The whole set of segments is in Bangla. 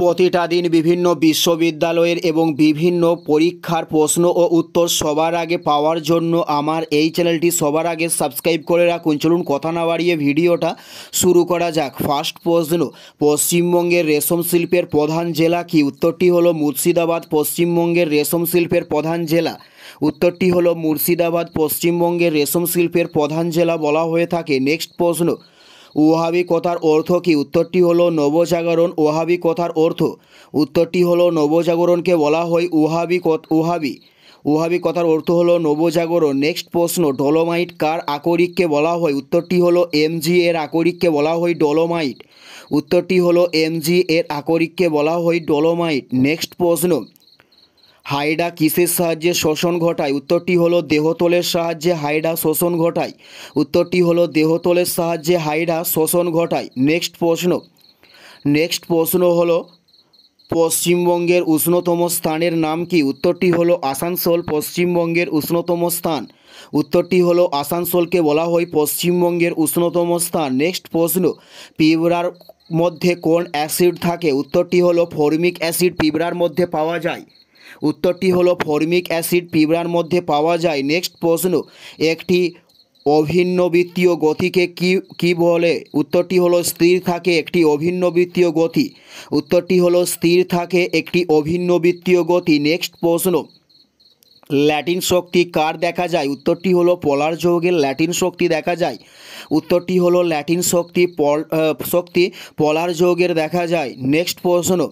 প্রতিটা দিন বিভিন্ন বিশ্ববিদ্যালয়ের এবং বিভিন্ন পরীক্ষার প্রশ্ন ও উত্তর সবার আগে পাওয়ার জন্য আমার এই চ্যানেলটি সবার আগে সাবস্ক্রাইব করে রাখুন। চলুন কথা না বাড়িয়ে ভিডিওটা শুরু করা যাক। ফার্স্ট প্রশ্ন, পশ্চিমবঙ্গের রেশম শিল্পের প্রধান জেলা কি? উত্তরটি হলো মুর্শিদাবাদ। পশ্চিমবঙ্গের রেশম শিল্পের প্রধান জেলা, উত্তরটি হলো মুর্শিদাবাদ। পশ্চিমবঙ্গের রেশম শিল্পের প্রধান জেলা বলা হয়ে থাকে। নেক্সট প্রশ্ন, ওহাবি কথার অর্থ কি? উত্তরটি হলো নবজাগরণ। ওহাবি কথার অর্থ, উত্তরটি হলো নবজাগরণকে বলা হয় ওহাবি। ওহাবি কথার অর্থ হলো নবজাগরণ। নেক্সট প্রশ্ন, ডলোমাইট কার আকরিককে বলা হয়? উত্তরটি হলো এমজি এর আকরিককে বলা হয় ডলোমাইট। উত্তরটি হলো এমজি এর আকরিককে বলা হয় ডলোমাইট। নেক্সট প্রশ্ন, হাইডা কিসের সাহায্যে শোষণ ঘটায়? উত্তরটি হলো দেহতলের সাহায্যে হাইডা শোষণ ঘটায়। উত্তরটি হলো দেহতলের সাহায্যে হাইডা শোষণ ঘটায়। নেক্সট প্রশ্ন হলো পশ্চিমবঙ্গের উষ্ণতম স্থানের নাম কি? উত্তরটি হলো আসানসোল। পশ্চিমবঙ্গের উষ্ণতম স্থান, উত্তরটি হলো আসানসোলকে বলা হয় পশ্চিমবঙ্গের উষ্ণতম স্থান। নেক্সট প্রশ্ন, পিঁপড়ার মধ্যে কোন অ্যাসিড থাকে? উত্তরটি হলো ফর্মিক অ্যাসিড পিঁপড়ার মধ্যে পাওয়া যায়। উত্তরটি হলো ফর্মিক অ্যাসিড পিঁপড়ার মধ্যে পাওয়া যায়। নেক্সট প্রশ্ন, একটি অভিন্নবৃত্তীয় গতিকে কি বলে? উত্তরটি হলো স্থির থাকে একটি অভিন্নবৃত্তীয় গতি। উত্তরটি হলো স্থির থাকে একটি অভিন্নবৃত্তীয় গতি। নেক্সট প্রশ্ন, ল্যাটিন শক্তি কার দেখা যায়? উত্তরটি হলো পোলার যৌগের ল্যাটিন শক্তি দেখা যায়। উত্তরটি হলো ল্যাটিন শক্তি পোলার যৌগের দেখা যায়। নেক্সট প্রশ্ন,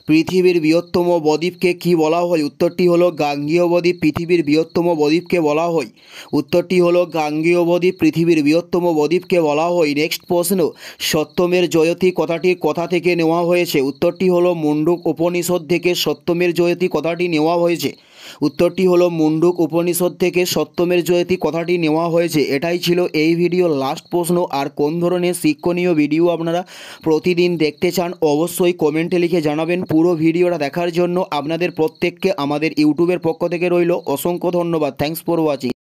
পৃথিবীর বৃহত্তম বদ্বীপকে কি বলা হয়? উত্তরটি হলো গাঙ্গেয় বদ্বীপ পৃথিবীর বৃহত্তম বদ্বীপকে বলা হয়। উত্তরটি হলো গাঙ্গেয় বদ্বীপ পৃথিবীর বৃহত্তম বদ্বীপকে বলা হয়। নেক্সট প্রশ্ন, সত্যমের জয়তী কথাটি কোথা থেকে নেওয়া হয়েছে? উত্তরটি হলো মুন্ডুক উপনিষদ থেকে সত্যমের জয়তী কথাটি নেওয়া হয়েছে। উত্তরটি হলো মুন্ডুক উপনিষদ থেকে সত্যমের জয়তী কথাটি নেওয়া হয়েছে। এটাই ছিল এই ভিডিওর লাস্ট প্রশ্ন। আর কোন ধরনের শিক্ষণীয় ভিডিও আপনারা প্রতিদিন দেখতে চান অবশ্যই কমেন্টে লিখে জানাবেন। পুরো ভিডিওটা দেখার জন্য আপনাদের প্রত্যেককে আমাদের ইউটিউবের পক্ষ থেকে রইল অসংখ্য ধন্যবাদ। Thanks for watching.